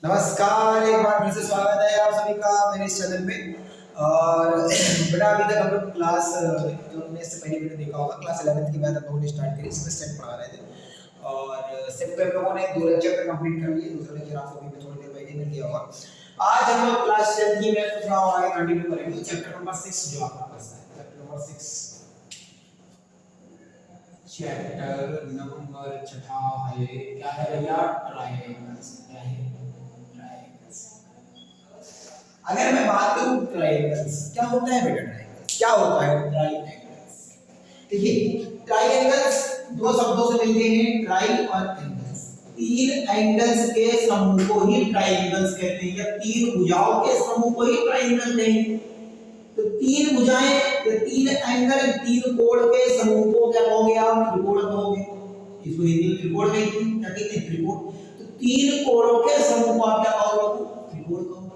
नमस्कार, एक बार फिर से स्वागत है आप सभी का मेरे इस चैनल में। और बेटा अभी तक हम लोग क्लास जो हमने इससे पहले वीडियो देखा होगा, क्लास 11th की बात हम लोगों ने स्टार्ट करी, इसमें सेट पढ़ा रहे थे। और सेट पे हम लोगों ने 2 लेक्चर कंप्लीट कर लिए, दूसरा लेक्चर आपको अभी थोड़ी देर पहले मिल गया होगा। आज हम लोग क्लास 10 की मैथ थोड़ा और आगे कंटिन्यू करेंगे। चैप्टर नंबर 6 जो आपका पास है, चैप्टर नंबर 6 चैप्टर नंबर छठा है। क्या है भैया? ट्रायंगल्स। क्या है? ट्रायंगल्स। अगर मैं बात करूं ट्रायंगल्स, क्या होता है बेटा? ट्रायंगल्स क्या होता है? ट्रायंगल्स देखिए, ट्रायंगल्स दो शब्दों से मिलते हैं, ट्राई और एंगल्स। तीन एंगल्स के समूह को ही ट्रायंगल्स कहते हैं, या तीन भुजाओं के समूह को ही ट्रायंगल कहते हैं। तो तीन भुजाएं या तीन एंगल, तीन कोण के समूह को क्या कहोगे आप? त्रिकोण कहोगे। इसको हिंदी में त्रिकोण कहते हैं। क्या कहते हैं? त्रिकोण। तो तीन कोणों के समूह को आप क्या कहोगे? त्रिकोण कहोगे।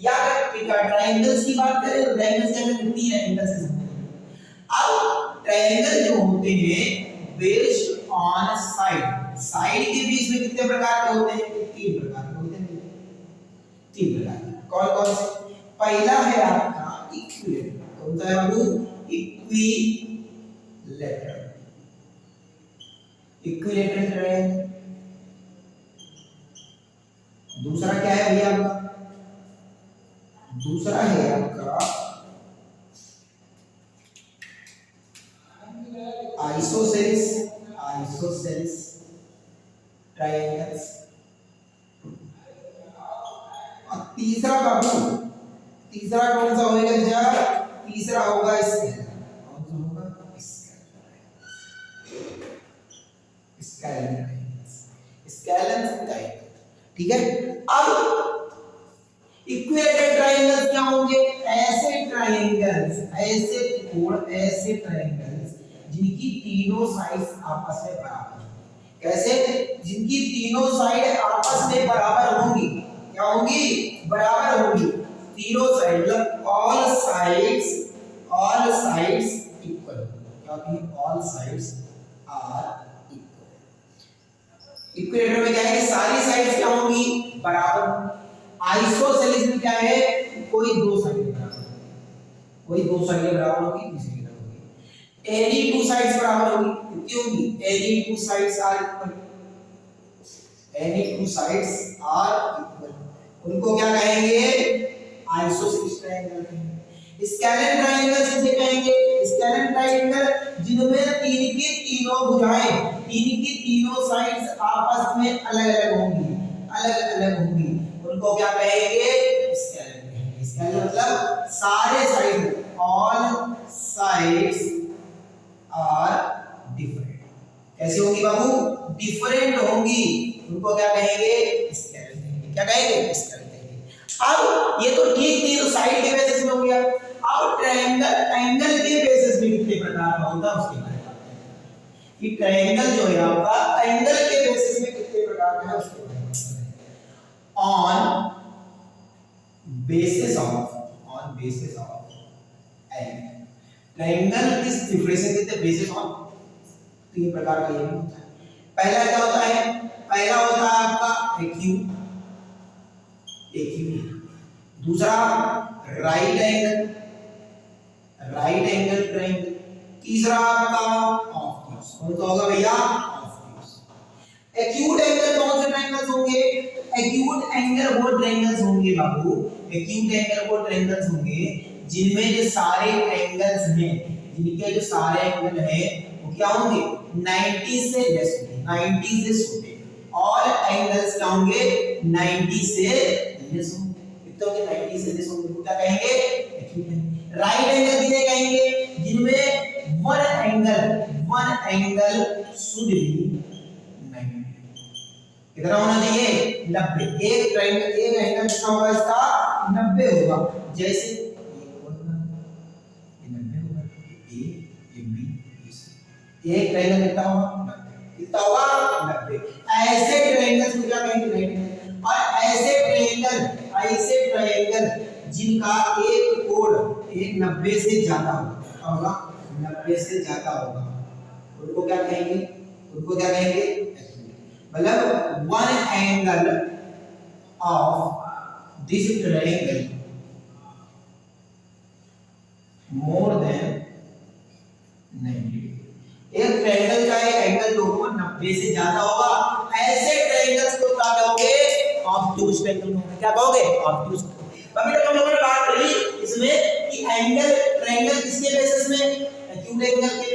या अगर ट्रायंगल्स की बात करें तो ट्रायंगल्स के अंदर तीन एंगल्स के समूह। अब ट्रायंगल जो होते हैं बेस्ड ऑन साइड, साइड के बीच में कितने प्रकार के होते हैं? तीन प्रकार के होते हैं। तीन प्रकार के कौन कौन से? पहला है आपका इक्विलेटरल। कौन सा है बाबू? इक्विलेटरल। Equilateral triangle. दूसरा क्या है भैया आपका? दूसरा है आपका आइसोसेलेस। Isosceles triangles. और तीसरा बाबू, तीसरा कौन सा होगा बेटा? तीसरा होगा स्केलर। कौन सा होगा? स्केलर। Scalar triangle. ठीक है। अब इक्विलेटरल ट्रायंगल्स क्या होंगे? ऐसे ट्रायंगल्स, ऐसे त्रिकोण, ऐसे ट्रायंगल्स जिनकी तीनों साइड्स आपस में बराबर हों। कैसे? जिनकी तीनों साइड आपस में बराबर होंगी। क्या होंगी? बराबर होंगी। तीनों साइड मतलब ऑल साइड्स इक्वल। क्या होती है? All sides are equal. Equilateral में क्या है कि सारी साइड्स क्या होंगी? बराबर। आइसोसेलेस में क्या है? कोई दो साइड बराबर होगी, कोई दो साइड बराबर होगी, तीसरी बराबर होगी। एनी टू साइड्स बराबर होगी। कितनी होगी? Any two sides are equal. Any two sides are equal. उनको क्या कहेंगे? आइसोसेलेस ट्रायंगल कहेंगे। स्केलर ट्रायंगल किसे कहेंगे? स्केलर ट्रायंगल जिनमें तीन की तीनों भुजाएं, तीन की तीनों साइड्स आपस में अलग-अलग होंगी, अलग-अलग होंगी, उनको क्या कहेंगे? स्केलर कहेंगे। स्केलर मतलब सारे side, all sides are different. कैसी होंगी बाबू? डिफरेंट होंगी, उनको क्या कहेंगे? स्केलर कहेंगे। क्या कहेंगे? स्केलर कहेंगे। अब ये तो ठीक थी, तो साइड के बेसिस में हो गया। अब ट्रायंगल, एंगल के बेसिस में कितने प्रकार का होता है उसके बारे में बात करें कि ट्रायंगल जो है आपका एंगल के बेसिस में कितने प्रकार का है उसके बारे में। on basis of angle, triangle किस डिफरेंशिएशन कहते हैं? Basis on. तीन प्रकार का ये होता है। पहला क्या होता है? पहला होता है आपका एक्यूट। दूसरा राइट एंगल ट्रायंगल। तीसरा आपका ऑब्ट्यूस। कौन सा होगा भैया? ऑब्ट्यूस। एक्यूट एंगल कौन से ट्रायंगल्स होंगे? एक्यूट एंगल वो ट्रायंगल्स होंगे बाबू, एक्यूट एंगल वो ट्रायंगल्स होंगे जिनमें जो सारे एंगल्स हैं, जिनके जो सारे एंगल हैं वो क्या होंगे? 90 से लेस होंगे, 90 से छोटे। और एंगल्स क्या होंगे? 90 से लेस होंगे। कितने होंगे? 90 से लेस होंगे। क्या कहेंगे? Acute angle. राइट एंगल किसे कहेंगे? जिनमें वन एंगल शुड बी 90। कितना होना चाहिए? 90। एक ट्रायंगल, एक एंगल कितना होगा इसका? 90 होगा। जैसे ये होगा, ये 90 होगा, ये बी, एक ट्रायंगल कितना होगा? 90। कितना होगा? 90। ऐसे ट्रायंगल्स को क्या कहेंगे? Right angle. और ऐसे ट्रायंगल जिनका एक कोण एक 90 से ज्यादा होगा, क्या होगा? 90 से ज्यादा होगा, उनको क्या कहेंगे? मतलब one angle of this triangle more than 90 एक ट्रायंगल का एक एंगल जो होगा 90 से ज्यादा होगा, ऐसे ट्रायंगल्स को क्या कहोगे? ऑब्ट्यूज ट्रायंगल को क्या कहोगे? ऑब्ट्यूज। अभी तक हम लोगों ने बात करी इसमें कि एंगल ट्रायंगल किसके बेसिस में, एक्यूट एंगल के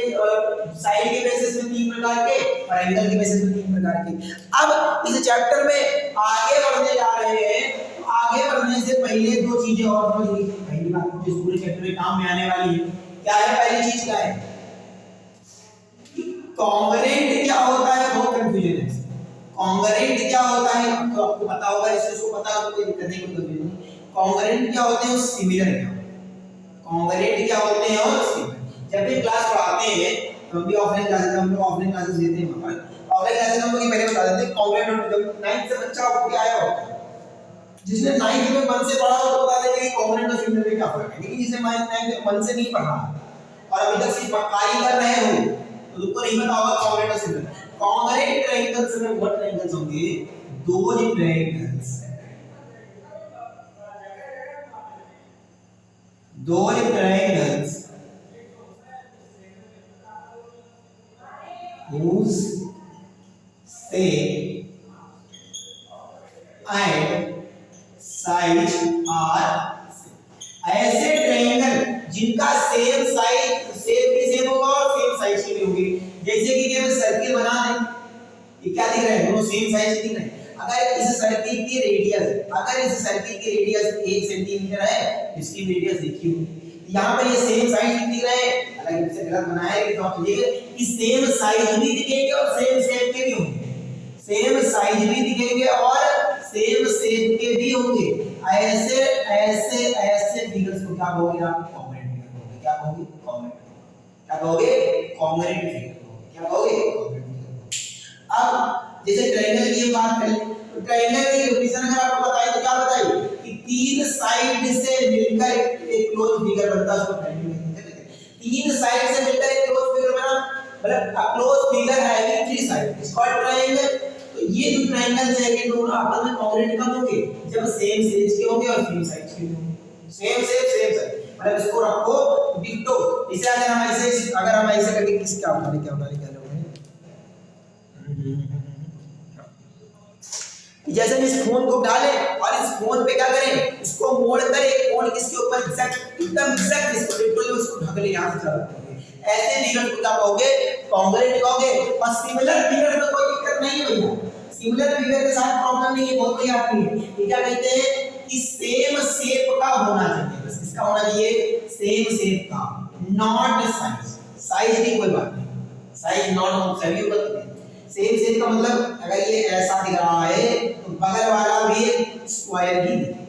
साइड के बेसिस में 3 प्रकार के और एंगल के बेसिस में 3 प्रकार के। अब इस चैप्टर में आगे बढ़ने जा रहे हैं, तो आगे बढ़ने से पहले 2 चीजें और समझ लीजिए। पहली बात जो इस पूरे चैप्टर में काम में आने वाली है, क्या है? पहली चीज क्या है? कॉन्ग्रुएंट क्या होता है? बहुत कंफ्यूजन है। कॉन्ग्रुएंट क्या होता है तो आपको पता होगा, इसको पता हो कोई दिक्कत नहीं, कोई कंफ्यूजन नहीं। कॉन्ग्रुएंट क्या होते हैं और सिमिलर क्या होते हैं? कॉन्ग्रुएंट क्या होते हैं और सिमिलर। जब भी क्लास पढ़ाते हैं तो भी ऑफलाइन क्लासेस, हम लोग ऑफलाइन क्लासेस लेते हैं, वहां पर ऑफलाइन क्लासेस हम लोग पहले बता देते हैं कॉन्ग्रुएंट। जब 9th से बच्चा आपको आया होगा, जिसने 9th में 1 से पढ़ा हो तो बता देंगे कि कॉन्ग्रुएंट और सिमिलर में क्या फर्क है। लेकिन जिसने 9th 1 से नहीं पढ़ा और अभी तक सिर्फ पढ़ाई कर रहे हो तो तुमको नहीं पता होगा कॉन्ग्रुएंट और सिमिलर। कॉन्ग्रुएंट ट्रायंगल्स में व्हाट ट्रायंगल्स होंगे? दो ट्रायंगल्स, दो triangles whose shape and size are ऐसे ट्रायंगल जिनका सेम साइज, शेप भी सेम होगा और सेम साइज की भी होगी। जैसे कि केवल सर्किल बना दें, ये क्या दिख रहा है? दोनों सेम साइज दिख रहे हैं। अगर इस सर्किल की रेडियस 1 सेंटीमीटर है, इसकी रेडियस देखिए यहाँ पर ये सेम साइज दिख रहे हैं। अगर इसे गलत बनाया है तो आप ये कि सेम साइज भी दिखेंगे और सेम शेप के भी होंगे, सेम साइज भी दिखेंगे और सेम शेप के भी होंगे। ऐसे ऐसे ऐसे फिगर्स को क्या कहोगे आप? कॉन्ग्रुएंट फिगर कहोगे। क्या कहोगे? कॉन्ग्रुएंट। क्या कहोगे? Congruent figure. क्या कहोगे? Congruent figure. अब जैसे ट्रायंगल की बात करें तो ट्रायंगल की डेफिनेशन अगर आपको बताएं तो क्या बताइए कि 3 साइड से मिलकर एक क्लोज फिगर बनता है, उसको ट्रायंगल कहते हैं। 3 साइड से मिलकर एक क्लोज फिगर बना, मतलब a close figure having 3 side is called triangle. तो ये जो ट्रायंगल्स है ये दोनों आपस में कॉन्ग्रुएंट कब होंगे? जब सेम साइज के होंगे और सेम साइज के होंगे। सेम साइज, मतलब इसको रखो डिक्टो। इसे अगर हम ऐसे करके किस क्या उठा ले क्या लोगे? जैसे इस फोन को उठा ले और इस फोन पे क्या करें? इसको मोड़ कर एक फोन किसके ऊपर एकदम एग्जैक्ट इसको डिक्टो उसको ढक ले, यहां से चला। ऐसे फिगर्स को क्या कहोगे? कॉन्ग्रुएंट कहोगे। और सिमिलर फिगर्स में कोई दिक्कत नहीं है भैया, सिमिलर फिगर के साथ प्रॉब्लम नहीं है, बहुत बढ़िया आती है। ये क्या कहते हैं कि सेम शेप का होना चाहिए, बस किसका होना चाहिए? सेम शेप का, नॉट साइज। साइज की कोई बात नहीं, साइज नॉट सभी होगा। सेम शेप का मतलब अगर ये ऐसा दिख रहा है तो बगल वाला भी स्क्वायर ही दिखे।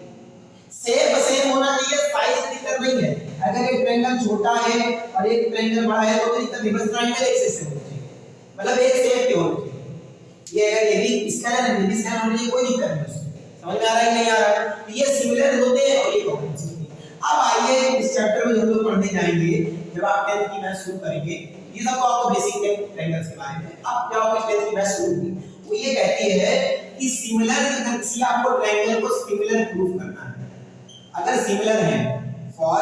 शेप सेम होना चाहिए, साइज की दिक्कत नहीं है। अगर एक ट्रायंगल छोटा है और एक ट्रायंगल बड़ा है तो दिक्कत नहीं, बस ट्रायंगल एक से होना चाहिए, मतलब एक शेप के होना चाहिए। ये अगर ये भी इसका है ना, ये भी इसका होना चाहिए, कोई दिक्कत नहीं उसमें। समझ में आ रहा है कि नहीं आ रहा है? तो ये सिमिलर होते हैं और ये कॉमन होते हैं। अब आइए इस चैप्टर में हम लोग पढ़ने जाएंगे, जब आप 10th की मैथ शुरू करेंगे, ये सब तो आपको बेसिक ट्रायंगल्स के बारे में। अब क्या होगा 10th की मैथ शुरू होगी, वो ये कहती है कि सिमिलर सी आपको ट्रायंगल को सिमिलर प्रूफ करना है। अगर सिमिलर है फॉर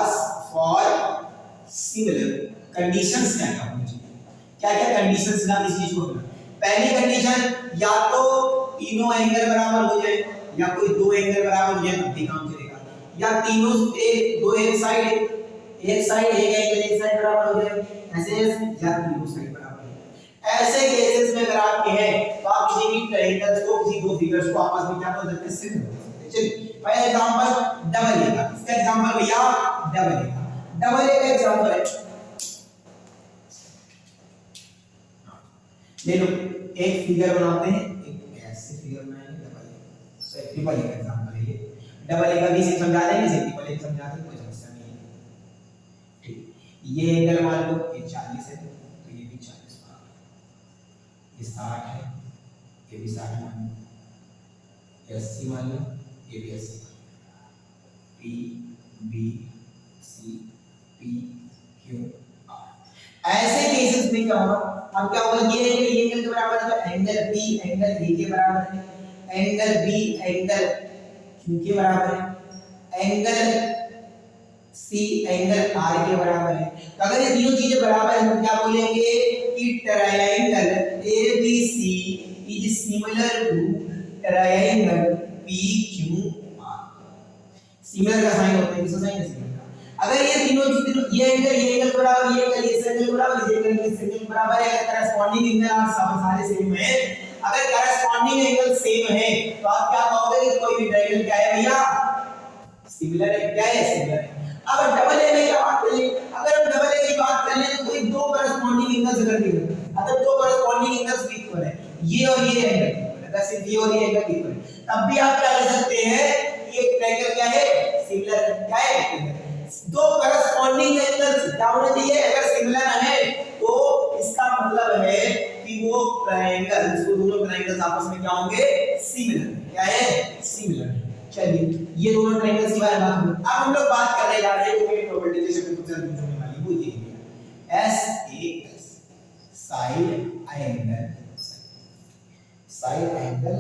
सिमिलर कंडीशंस क्या क्या होनी चाहिए? क्या क्या कंडीशंस ना इस चीज को? पहली कंडीशन या तो तीनों एंगल बराबर हो जाए या कोई दो एंगल बराबर हो जाए तब भी काम चलेगा, या तीनों एक साइड एक एंगल एक साइड बराबर हो जाए ऐसे, या तीनों साइड बराबर हो जाए। ऐसे केसेस में अगर आपके हैं तो आप किसी भी ट्रायंगल्स को, किसी दो फिगर्स को आपस में क्या कर सकते हैं? सिमिलर कर सकते हैं। चलिए पहला एग्जांपल डबल ए का, इसका एग्जांपल भैया डबल ए का एग्जांपल है। ले लो एक फिगर बनाते हैं, एक ऐसे फिगर बनाएंगे डबल ए। सो एक ट्रिपल ए का एग्जांपल है ये। डबल ए का भी सिर्फ समझा देंगे, सिर्फ ट्रिपल ए समझा देंगे, कोई समस्या नहीं है। ठीक, ये एंगल मान लो ये 40 है तो ये भी 40 बराबर, ये 60 है, ये भी 60 मान लो, ये 80 मान लो, ये भी 80 मान लो। P B C P Q R. ऐसे केसेस में क्या होगा? अब क्या होगा? ये एंगल के बराबर है तो एंगल बी एंगल ए के बराबर है, एंगल बी एंगल Q के बराबर है, एंगल C एंगल R के बराबर है। तो अगर ये तीनों चीजें बराबर हैं तो क्या बोलेंगे कि triangle ABC is similar to triangle PQR। Similar का साइन होता है, किसका साइन है सिमिलर का। अगर ये तीनों ये एंगल बराबर, ये एंगल इस एंगल बराबर, ये एंगल इस एंगल बराबर है, अगर करस्पॉन्डिंग एंगल आप सारे सेम है, अगर करस्पॉन्डिंग एंगल सेम है तो आप क्या कहोगे कि कोई भी ट्रायंगल क्या है भैया सिमिलर है। क्या है सिमिलर है। अब डबल ए में क्या बात करें, अगर हम डबल ए की बात कर लें तो कोई दो करस्पॉन्डिंग एंगल्स अगर दिए, अगर दो करस्पॉन्डिंग एंगल्स इक्वल है, ये और ये एंगल इक्वल है, अगर सिर्फ ये और ये एंगल इक्वल है, तब भी आप क्या कह सकते हैं कि एक ट्रायंगल क्या है सिमिलर। क्या है दो करस्पॉन्डिंग एंगल्स क्या होने चाहिए, अगर सिमिलर है तो इसका मतलब है कि वो ट्रायंगल्स, वो दोनों ट्रायंगल्स आपस में क्या होंगे सिमिलर। क्या है सिमिलर। चलिए ये दोनों ट्रायंगल्स की बारे में बात करें। अब हम लोग बात करने जा रहे हैं कोई प्रॉपर्टी जैसे कुछ यूज होने वाली वो ये है SAS side angle, side angle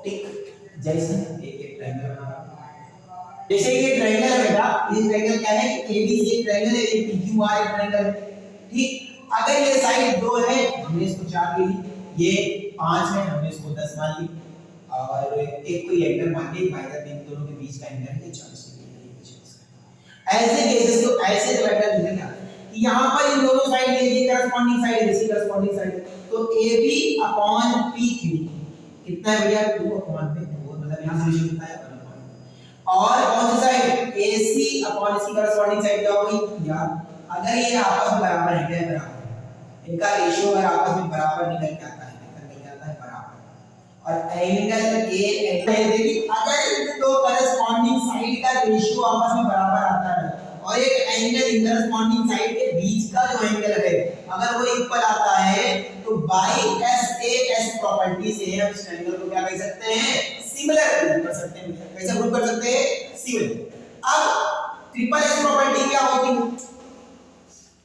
ठीक। जैसे एक ट्रायंगल बना, जैसे ये ट्रायंगल है बेटा, ये ट्रायंगल क्या है ABC एक ट्रायंगल है, एक PQR एक ट्रायंगल है ठीक। अगर ये साइड 2 है हमने इसको 4 ले ली, ये 5 है हमने इसको 10 मान ली, और एक कोई एंगल मान के माइनस इन दोनों के बीच का एंगल है 40 डिग्री। ऐसे केसेस तो ऐसे ट्रायंगल मिलेगा कि यहां पर इन दोनों साइड ये करस्पॉन्डिंग साइड है, इसी करस्पॉन्डिंग साइड, तो AB अपॉन PQ कितना है भैया 2 अपॉन में 4, मतलब यहां से रेशियो कितना है 1 अपॉन, और कौन सी साइड AC अपॉन इसकी करस्पॉन्डिंग साइड क्या होगी या अगर ये आपस में बराबर है, क्या बराबर, इनका रेशियो अगर आपस में बराबर निकल के आता है, निकल के आता है बराबर, और एंगल A एंगल देखिए अगर इन दो करस्पॉन्डिंग साइड का रेशियो आपस में बराबर आता है और एक एंगल इन करस्पॉन्डिंग साइड के बीच का जो एंगल है अगर वो इक्वल आता है तो बाय SAS प्रॉपर्टी से हम इस ट्रायंगल को क्या कह सकते हैं सिमिलर प्रूव कर सकते हैं। कैसे प्रूव कर सकते हैं सिमिलर। अब ट्रिपल एस प्रॉपर्टी क्या होती है,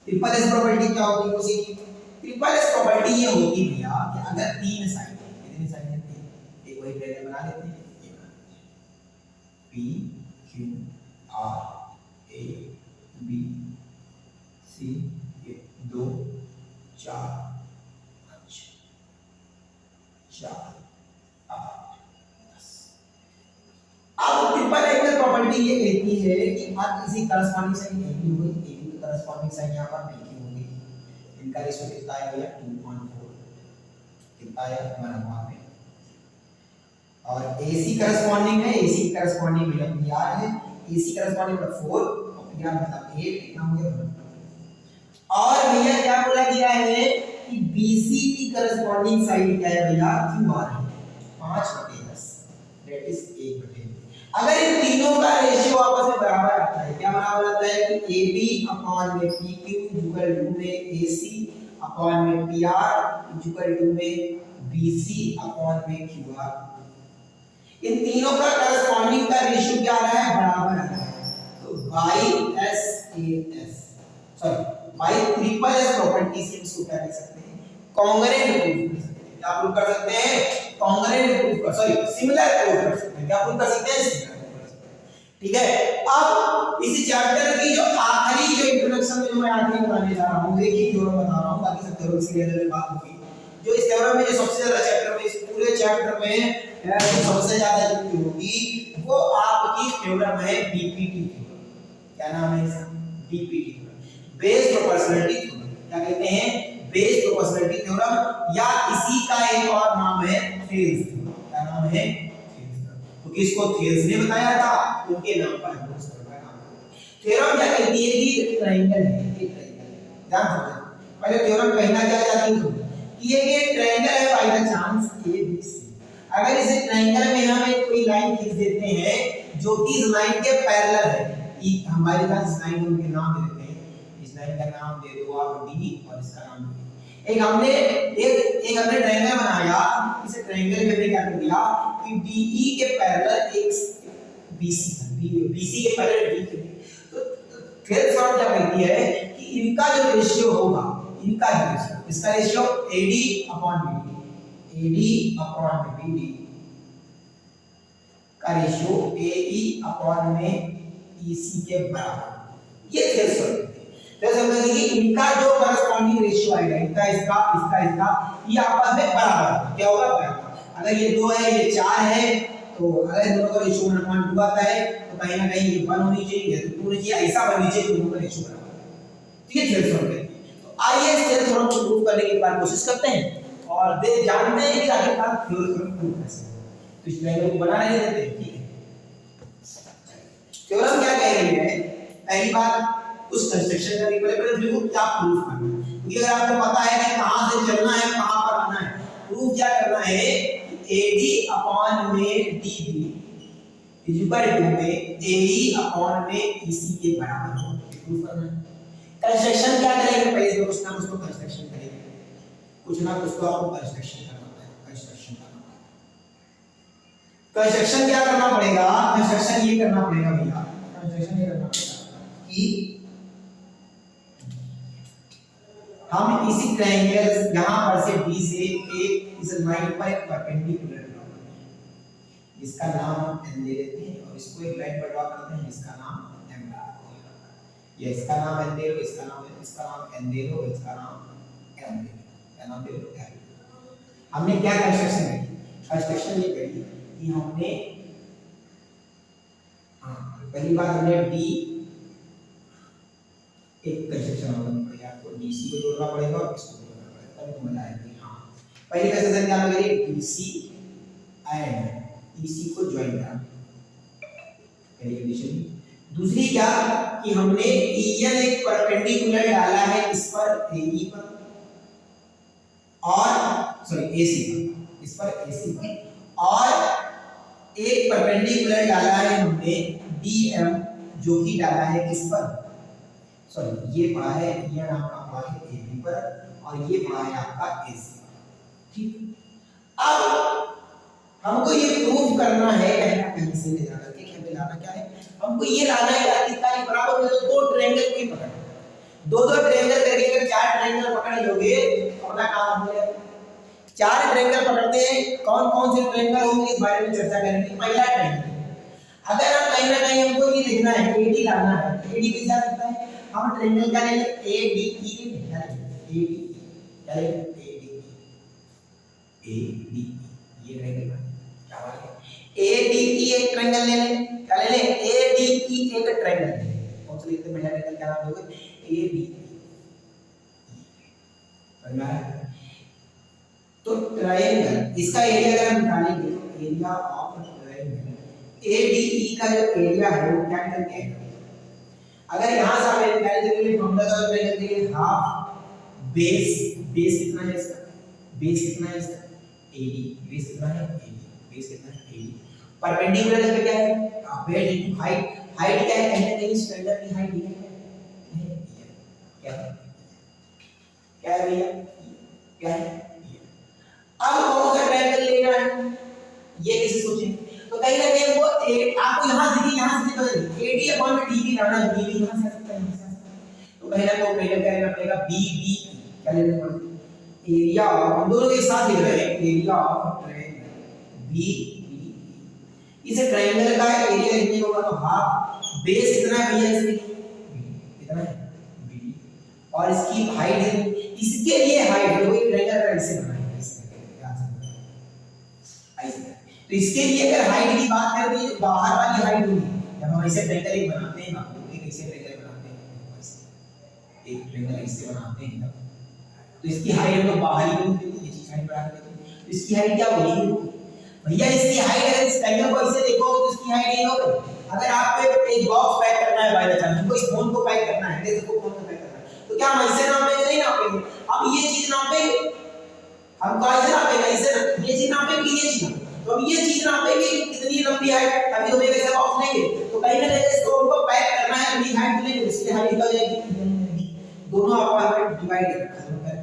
ट्रिपल एस प्रॉपर्टी क्या होती है उसी की ट्रिपल एस प्रॉपर्टी ये होती है भैया कि अगर तीन साइड, कितनी साइड है तीन, एक वही ट्रायंगल बना लेते हैं, ये PQR AB C ये 2 4 5 4 8 10। अब ट्रिपल एंगल प्रॉपर्टी ये कहती है कि आप किसी करस्पॉन्डिंग साइड AB होगी, AB की करस्पॉन्डिंग साइड यहां पर PQ होगी, इनका रेशियो कितना है भैया 2.4, कितना है 1/2 है, और AC करस्पॉन्डिंग है, AC करस्पॉन्डिंग भैया PR है, AC करस्पॉन्डिंग मतलब 4 और PR मतलब 8, कितना हो गया 1। और भैया क्या बोला गया है कि BC की करस्पॉन्डिंग साइड क्या है भैया QR है 5/10, दैट इज 1/2। अगर इन तीनों का रेशियो आपस में बराबर आता है, क्या बराबर आता है कि AB अपॉन में PQ इक्वल टू में AC अपॉन में PR इक्वल टू में BC अपॉन में QR, इन तीनों का करस्पॉन्डिंग का रेशियो क्या आ रहा है बराबर आ रहा है, तो by SAS sorry by triple S property से इसको क्या लिख सकते हैं कॉन्ग्रुएंट प्रूफ कर सकते हैं। क्या प्रूफ कर सकते हैं कॉन्ग्रुएंट प्रूफ कर सॉरी सिमिलर प्रूफ कर सकते हैं। क्या प्रूफ कर सकते हैं सिमिलर प्रूफ कर सकते हैं। ठीक है, अब इसी चैप्टर की जो आखिरी जो इंट्रोडक्शन में जो मैं आखिरी बताने जा रहा हूं, एक ही थ्योरम बता रहा हूं, बाकी सब थ्योरम की लेवल में बात होगी। जो इस थ्योरम में जो सबसे ज्यादा चैप्टर में इस पूरे चैप्टर में सबसे ज्यादा जो होगी वो आपकी थ्योरम है बीपीटी थ्योरम। क्या नाम है इसका BPT theorem, base proportionality theorem. क्या कहते हैं बेस प्रोपोर्शनलिटी थ्योरम, या इसी का एक और नाम है थेल्स थ्योरम। क्या नाम है थेल्स थ्योरम, क्योंकि इसको थेल्स ने बताया था उनके नाम पर हम इस थ्योरम का नाम है। थ्योरम क्या कहती है कि ट्रायंगल है, एक ट्रायंगल ध्यान रखना। पहले थ्योरम कहना क्या चाहती हूं कि ये ट्रायंगल है बाय द चांस ABC। अगर इसे ट्रायंगल में हम एक कोई लाइन खींच देते हैं जो कि इस लाइन के पैरेलल है, हमारे पास इस लाइन को उनके नाम दे देते हैं, इस लाइन का नाम दे दो आप D और इसका नाम D। एक हमने ट्रायंगल बनाया, इसे ट्रायंगल में हमने क्या कर दिया कि DE के पैरेलल एक BC था, BC के पैरेलल D के, तो फिर सॉल्व क्या कहती है कि इनका जो रेशियो होगा, इनका जो रेशियो, इसका ratio AD upon BD, AD upon BD का रेशियो AE अपॉन में EC के बराबर। ये थ्रेशोल्ड तो समझिए कि इनका जो करस्पॉन्डिंग रेशियो आएगा इनका इसका ये आपस में बराबर क्या होगा बराबर। अगर ये 2 है ये 4 है तो अगर दोनों का रेशियो 1/2 आता है तो कहीं ना कहीं ये 1 होनी चाहिए तो 2 होनी चाहिए, ऐसा बननी चाहिए दोनों का रेशियो बराबर है। ठीक है थ्रेशोल्ड है। तो आइए इस थ्रेशोल्ड को प्रूव करने की एक बार कोशिश करते हैं और दे जानते हैं कि आखिरकार थ्योरम प्रूव कैसे है। तो इस लाइन को बना नहीं देते हैं। ठीक है थ्योरम क्या कह रही है, पहली बात उस कंस्ट्रक्शन का पहले देखो क्या प्रूफ करना है, क्योंकि अगर आपको पता है कि कहां से चलना है कहां पर आना है, प्रूफ क्या करना है AD अपॉन में DB इज इक्वल टू में AE अपॉन में EC के बराबर हो, प्रूफ करना है। कंस्ट्रक्शन क्या करेंगे, पहले कुछ ना कुछ तो कंस्ट्रक्शन करेंगे, कुछ ना कुछ तो आपको कंस्ट्रक्शन करना है। कंस्ट्रक्शन क्या करना पड़ेगा, कंस्ट्रक्शन ये करना पड़ेगा भैया, कंस्ट्रक्शन ये करना पड़ेगा कि हम इसी ट्रायंगल यहां पर से D से एक इस लाइन पर एक परपेंडिकुलर ड्रॉ करते हैं, इसका नाम हम n दे देते हैं और इसको एक लाइन पर ड्रॉ करते हैं जिसका नाम m रखते हैं। ये इसका नाम n दे लो, इसका नाम n दे लो, इसका नाम m दे लो, क्या नाम दे लो m। हमने क्या कंस्ट्रक्शन करी, कंस्ट्रक्शन ये करी कि हमने पहली बात हमने D एक कंस्ट्रक्शन होगा पड़ेगा, आपको DC को जोड़ना पड़ेगा और इसको जोड़ना पड़ेगा तब मजा आएगी। हाँ पहली कंस्ट्रक्शन क्या करेंगे, DC एंड EC को ज्वाइन करना पहली कंडीशन। दूसरी क्या कि हमने EN एक परपेंडिकुलर डाला है इस पर AE पर और सॉरी AC पर, इस पर AC पर और एक परपेंडिकुलर डाला है हमने DM जो कि डाला है किस पर, सॉरी ये पड़ा है ये आपका पड़ा है AB पर और ये पड़ा है आपका AC पर। ठीक अब हमको ये प्रूफ करना है कहीं से ले जाकर के, क्या लाना क्या है, हमको ये लाना है कि आखिरकार बराबर में दो ट्रायंगल को ही पकड़, दो ट्रायंगल करके अगर 4 ट्रायंगल पकड़ लोगे तो अपना काम हो जाएगा। 4 ट्रायंगल पकड़ते हैं, कौन कौन से ट्रायंगल होंगे इस बारे में चर्चा करेंगे। पहला ट्रायंगल अगर हम कहीं ना कहीं हमको ये लिखना है AD लाना है, AD किस जा सकता है, हम ट्रायंगल क्या लेंगे ADE क्या लेंगे ADE ये ट्रायंगल क्या बात है ADE एक ट्रायंगल ले लें, क्या ले लें ADE एक ट्रायंगल कौन सा लिखते हैं, पहला ट्रायंगल क्या नाम दोगे ADE समझ आया। तो ट्रायंगल इसका एरिया अगर हम निकालेंगे तो एरिया ऑफ ट्रायंगल ADE का जो एरिया है वो क्या करके आएगा, अगर यहां से आप निकाल देंगे फॉर्मूला का ट्रायंगल के लिए हाफ बेस कितना है इसका, बेस कितना है इसका AD, बेस कितना है AD, बेस कितना है AD, परपेंडिकुलर इस पे क्या है बेस इनटू हाइट, हाइट क्या है कहीं ना कहीं स्टैंडर्ड की हाइट है क्या है क्या है भैया क्या है। अब कौन सा ट्रायंगल लेना है ये कैसे सोचें, तो कहीं ना कहीं वो आपको यहां से बदल AD अपॉन में DB लाना है, DB यहां से आ सकता है तो कहीं ना कोई ट्रायंगल क्या लेना पड़ेगा BB क्या लेना पड़ेगा एरिया ऑफ, हम दोनों एक साथ लिख रहे हैं एरिया ऑफ ट्रायंगल BB, इस ट्रायंगल का एरिया लिखने होगा तो हाफ बेस कितना है भैया इसकी कितना है BD और इसकी हाइट, इसके लिए हाइट है वही ट्रायंगल का ऐसे बनाएंगे तो इसके लिए अगर हाइट की बात करें तो बाहर वाली हाइट होगी, जब हम ऐसे ट्रायंगल एक बनाते हैं ना एक ऐसे ट्रायंगल बनाते हैं एक ट्रायंगल ऐसे बनाते हैं तो इसकी हाइट हम लोग बाहर ही होती है, ये चीज हाइट बढ़ा देते हैं तो इसकी हाइट क्या होगी भैया, इसकी हाइट अगर इस ट्रायंगल को ऐसे देखो तो इसकी हाइट ये होगी। अगर आपको एक बॉक्स पैक करना है बाय चांस हमको इस फोन को पैक करना है, देखो फोन को पैक करना है तो क्या हम ऐसे नापेंगे नहीं नापेंगे, अब ये चीज नापेंगे हम कैसे नापेंगे ऐसे ये चीज नापेंगे ये चीज, तो अब ये चीज नापेंगे कितनी लंबी है तभी तो मेरे से बॉक्स लेंगे तो कहीं ना कहीं इसको हमको पैक करना है अपनी हाइट लेंगे इसकी हाइट निकल जाएगी, दोनों आपस में डिवाइड करना है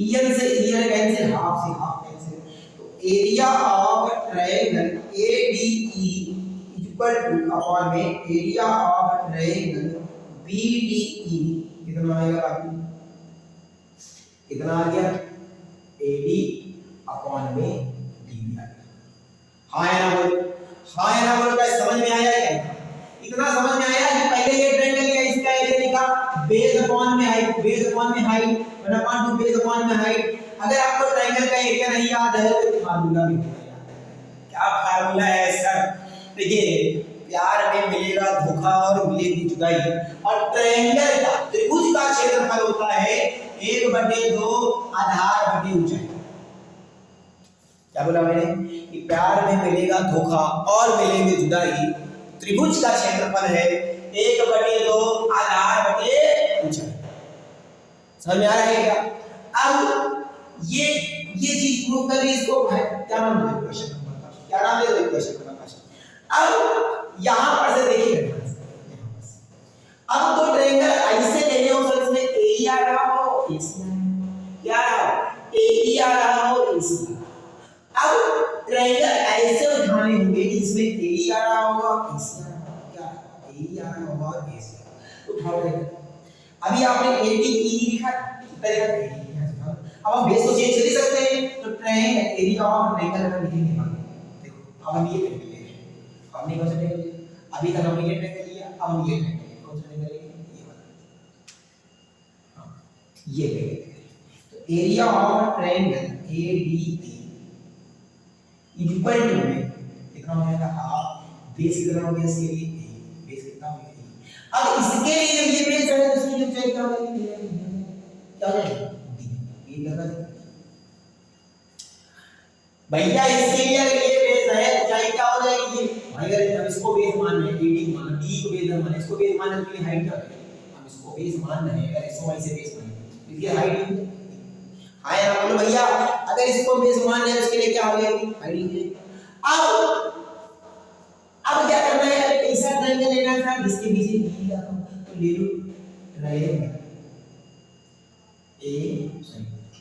EN से EN कैंसिल हाफ से हाफ कैंसिल, तो area of triangle ADE equal two upon में एरिया ऑफ ट्रायंगल BDE कितना आएगा बाकी कितना आ गया AD अपॉन में DB आ गया। हाँ है ना बोल, 1 अपॉन 2 बेस अपॉन में हाइट। अगर आपको ट्रायंगल का एरिया नहीं याद है तो फार्मूला भी याद है। क्या फार्मूला है सर? देखिए प्यार में मिलेगा धोखा और मिलेगी जुदाई। और ट्रायंगल का त्रिभुज का क्षेत्रफल होता है 1/2 आधार बटे ऊंचाई। क्या बोला मैंने कि प्यार में मिलेगा धोखा और मिलेगी जुदाई। त्रिभुज का क्षेत्रफल है 1/2 आधार बटे ऊंचाई। समझ में आ रहा है क्या? अब ये चीज प्रूव कर रही इसको है क्या नाम है क्वेश्चन नंबर का, क्या नाम है क्वेश्चन नंबर का। अब यहां पर से देखिए अब तो ट्रायंगल ऐसे लेने हो सर इसमें एई आ रहा हो एसी क्या रहा एई आ रहा हो एसी। अब ट्रायंगल ऐसे उठाने होंगे कि इसमें एई आ रहा होगा एसी आ रहा होगा, क्या एई आ रहा होगा और एसी उठाओ ट्रायंगल। अभी आपने एडी ई लिखा कितना लिखा अब हम बेस तो चेंज कर ही सकते हैं। तो ट्रायंगल एरिया ऑफ ट्रायंगल अगर लिखेंगे देखो अब हम ये ट्रायंगल ले रहे हैं, हमने कौन सा ट्रायंगल लिया अभी तक हमने ये ट्रायंगल लिया, अब हम ये ट्रायंगल कौन सा ट्रायंगल लेंगे ये वाला। हां ये ट्रायंगल तो area of triangle ADE equal to में कितना हो जाएगा हाफ बेस कितना हो गया इसके लिए बेस कितना हो गया। अब इसके लिए जब ये बेस है तो इसकी ऊंचाई क्या हो जाएगी क्या हो जाएगा डी ये लगा दे भैया। इसके लिए अगर ये बेस है ऊंचाई क्या हो जाएगी ये भाई। अगर इसको बेस मान है एडी मान डी को बेस मान है इसको बेस मान है तो ये हाइट क्या है हम इसको बेस मान रहे हैं। अगर इसको ऐसे बेस मान है इसकी हाइट हां यार बोलो भैया अगर इसको बेस मान है उसके लिए क्या हो जाएगी हाइट हो जाएगी। अब क्या करना है अगर ऐसा ट्रायंगल लेना था जिसके बीच में डी लगा तो ले लो triangle A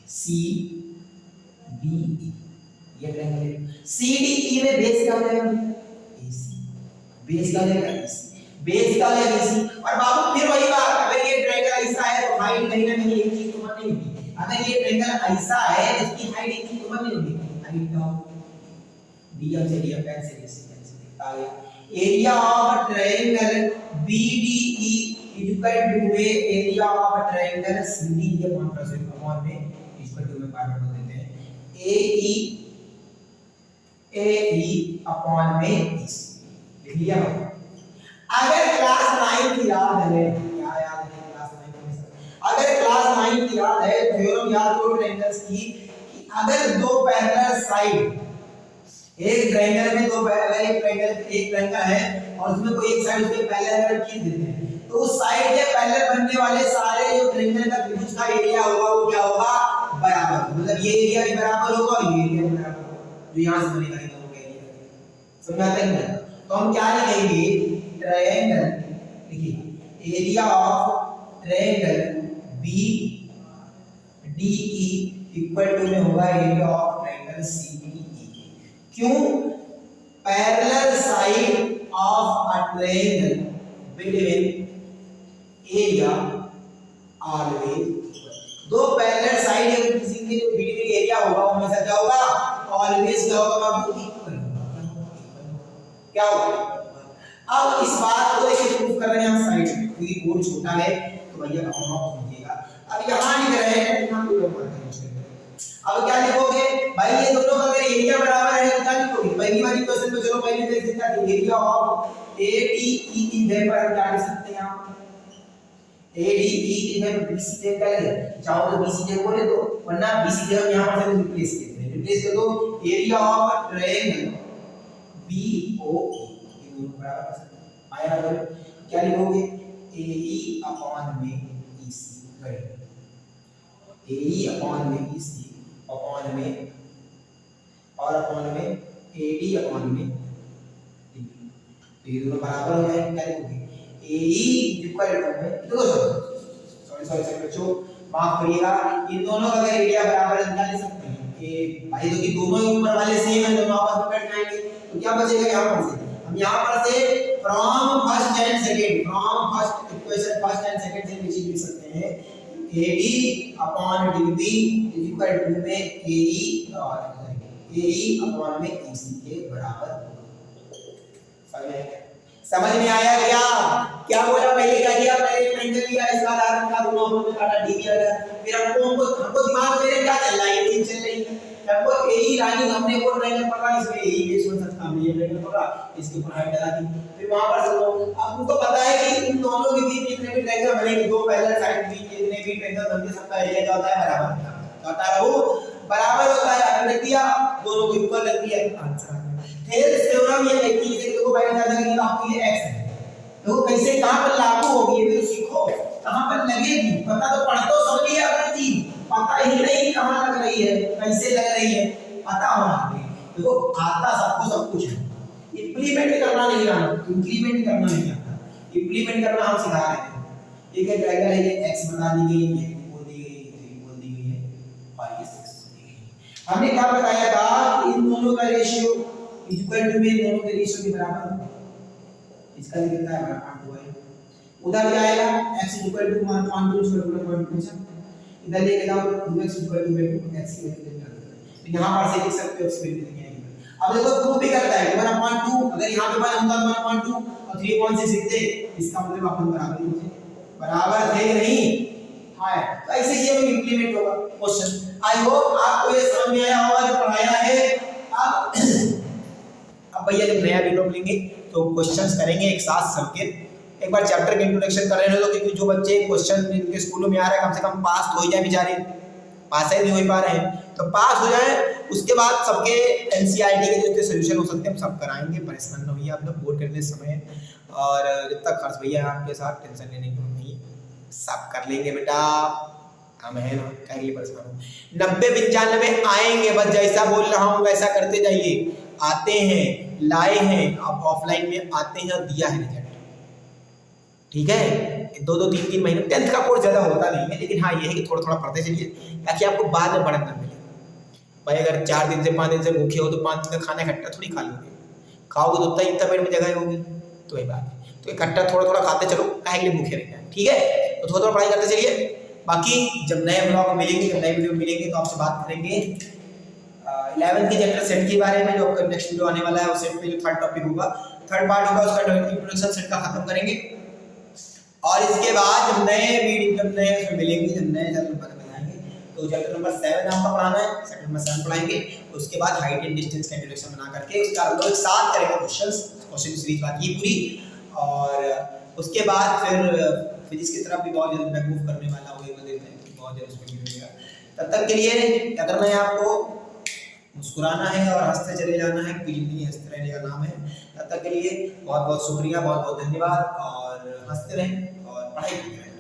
C B E ये ट्रायंगल है। सी डी ई में बेस क्या हो जाएगा एसी बेस क्या हो जाएगा एसी बेस क्या हो जाएगा एसी। और बाबू फिर वही बात अगर ये ट्रायंगल ऐसा है तो हाइट कहीं ना कहीं एक चीज तो बनी होगी। अगर ये ट्रायंगल ऐसा है इसकी हाइट एक चीज तो बनी होगी हाइट क्या डी एम से डी एम कैंसिल कैंसिल आ गया। Area of triangle BDE equal to में एरिया ऑफ ट्रायंगल सीडी ये कॉन्ट्रास्ट अपॉन में इक्वल टू में पार्ट बदल देते हैं ए अपॉन में लिख लिया। अगर क्लास 9 याद है क्या याद है क्लास 9 में अगर क्लास 9 याद है थ्योरम याद करो ट्रायंगल्स की कि अगर दो पैरेलल साइड एक ट्रायंगल में दो अगर एक ट्रायंगल है और उसमें कोई एक साइड उसके पैरेलल अगर खींच देते हैं तो उस साइड के पैरेलल बनने वाले सारे जो ट्रायंगल का त्रिभुज का एरिया होगा वो क्या होगा बराबर। मतलब ये एरिया भी बराबर होगा और ये एरिया भी बराबर होगा जो यहां से बनेगा इन दोनों का एरिया। समझ आता है क्या? तो हम क्या लिखेंगे ट्रायंगल देखिए area of triangle B D E equal to में होगा एरिया ऑफ ट्रायंगल सी क्यों parallel side of a triangle between area always दो पैरेलल साइड अगर किसी के बिटवीन एरिया होगा वो हमेशा क्या होगा ऑलवेज क्या होगा बाबू इक्वल क्या होगा। अब इस बात को देखिए प्रूफ कर रहे हैं हम साइड में क्योंकि बोर्ड छोटा है तो भैया हम आप समझिएगा। अब यहां लिख रहे हैं यहां कोई और बात नहीं। अब क्या लिखोगे भाई ये दोनों का अगर एरिया बराबर है तो क्या लिखोगे पहली वाली क्वेश्चन में चलो पहले देख लेते हैं एरिया ऑफ एडीई इधर पर हम क्या लिख सकते हैं आप एडीई इधर बीसी दे क्या है चाहो तो बीसी दे बोले दो वरना बीसी दे हम यहां पर से रिप्लेस करते हैं रिप्लेस कर दो एरिया ऑफ ट्रायंगल बीओई ये दोनों बराबर आया अगर क्या लिखोगे एई अपॉन में ईसी करें एई अपॉन में ईसी अपॉन में और अपॉन में एडी अपॉन में तो ये दोनों बराबर हो जाएंगे क्या लिखोगे एई इक्वल टू में देखो सॉरी बच्चों माफ करिएगा इन दोनों का अगर एरिया बराबर है क्या लिख सकते हैं ए भाई तो कि दोनों ऊपर वाले सेम है दोनों आपस में कट जाएंगे तो क्या बचेगा यहां पर से हम यहां पर से from first and second from first equation first and second से नीचे लिख सकते हैं AD upon DB is equal to में AE upon में EC के बराबर समझ समझ में आया क्या? क्या बोला पहले, क्या किया? पहले ट्रायंगल लिया, इसका आधार का दोनों हमने काटा, डी किया गया। फिर हमको दिमाग में क्या चल रहा है, ये चीज चल रही है। हमको यही लाइन हमने वो ट्रायंगल पकड़ा, इसमें यही बेस बन सकता है, ये ट्रायंगल पकड़ा, इसके ऊपर हाइट लगा दी। फिर वहां पर सुनो, अब तुमको पता है कि इन दोनों के बीच जितने भी ट्रायंगल बनेंगे, दो पैरेलल साइड के बीच जितने भी ट्रायंगल बनते, सबका एरिया क्या होता है? बराबर होता है। वो बराबर होता है, हमने रख दिया, दोनों को इक्वल रख दिया, आंसर आ गया। थेल्स थ्योरम ये कहती है कि देखो भाई ज्यादा कि आपको ये x है, देखो कैसे कहां पर लागू होगी ये भी तो सीखो, कहां पर लगेगी। पता तो पढ़ तो सब लिया अपनी चीज, पता ही नहीं कहां लग रही है, कैसे लग रही है, पता होना चाहिए। देखो आता सबको सब कुछ है, इंप्लीमेंट करना नहीं आना, इंप्लीमेंट करना नहीं आता, इंप्लीमेंट करना हम सिखा रहे हैं। एक है ट्रायंगल है, ये x बता दी गई, ये बोल दी गई, ये बोल दी गई है, और ये 6 दी गई। हमने क्या बताया था कि इन दोनों का रेशियो इक्वल टू में, दोनों के रेशियो के बराबर है। इसका कितना है? 1.2 है। उधर क्या आएगा? x equal to 1.2 equal to 1.2, इधर लेके जाओ 2x इक्वल टू x की वैल्यू निकाल दो। तो यहां पर से लिख सकते हो x की वैल्यू निकालेंगे। अब देखो प्रूव भी करता है 1.2, अगर यहां पे 1 होता तो 1.2 और 3.6 लिखते, इसका मतलब अपन बराबर ही थे, बराबर थे नहीं? हां, तो ऐसे ये इंप्लीमेंट होगा क्वेश्चन। आई होप आपको ये समझ में आया होगा जो पढ़ाया है। अब भैया जब नया वीडियो मिलेंगे तो क्वेश्चंस करेंगे एक साथ सबके। एक बार चैप्टर के इंट्रोडक्शन कर रहे हैं, तो क्योंकि जो बच्चे क्वेश्चन इनके स्कूलों में आ रहा है कम से कम पास तो हो जाए बेचारे, पास ही नहीं हो पा रहे हैं, तो पास हो जाए। उसके बाद सबके एनसीईआरटी के जो सॉल्यूशन हो सकते हैं हम सब कराएंगे, परेशान न होइए आप लोग, बोर करने समय। और जब तक खर्च भैया आपके साथ, टेंशन लेने की नहीं, सब कर लेंगे बेटा, हम है ना, क्या लिए परेशान हो। 90-95 आएंगे, बस जैसा बोल रहा हूँ वैसा करते जाइए। आते हैं, लाए हैं, अब ऑफलाइन में आते हैं और दिया है रिजल्ट, ठीक है। 2-3 महीने 10th का कोर्स ज्यादा होता नहीं है, लेकिन हाँ ये है कि थोड़ा थोड़ा पढ़ते चलिए ताकि आपको बाद में बढ़त ना मिले। भाई अगर 4 दिन से 5 दिन से भूखे हो तो 5 दिन का खाना इकट्ठा थोड़ी खा लोगे, खाओगे तो इतना पेट में जगह होगी, तो वही बात है। तो इकट्ठा थोड़ा थोड़ा खाते चलो, काहे के लिए भूखे रहना है, ठीक है। तो थोड़ा थोड़ा पढ़ाई करते चलिए। बाकी जब नए ब्लॉग मिलेंगे, जब नए वीडियो मिलेंगे तो आपसे बात करेंगे 11th के चैप्टर सेट के बारे में, जो आपका नेक्स्ट वीडियो आने वाला है। उस सेट में जो थर्ड टॉपिक होगा, थर्ड पार्ट होगा, उसका इंट्रोडक्शन सेट का खत्म करेंगे। और इसके बाद जब नए वीडियो, जब नए उसमें मिलेंगे, जब नए चैप्टर बनाएंगे, तो चैप्टर नंबर 7 आपका पढ़ाना है, चैप्टर नंबर 7 पढ़ाएंगे। उसके बाद हाइट एंड डिस्टेंस का इंट्रोडक्शन बना करके उसका हम लोग साथ करेंगे क्वेश्चन सीरीज बात ये पूरी। और उसके बाद फिर फिजिक्स की तरफ भी बहुत जल्द मैं मूव करने वाला हूँ, बहुत जल्द उसमें मिलेगा। तब तक के लिए क्या करना है आपको? मुस्कुराना है और हंसते चले जाना है, क्योंकि जिंदगी हंसते रहने का नाम है। तब तक के लिए बहुत बहुत शुक्रिया, बहुत बहुत धन्यवाद, और हंसते रहें और पढ़ाई करते रहें।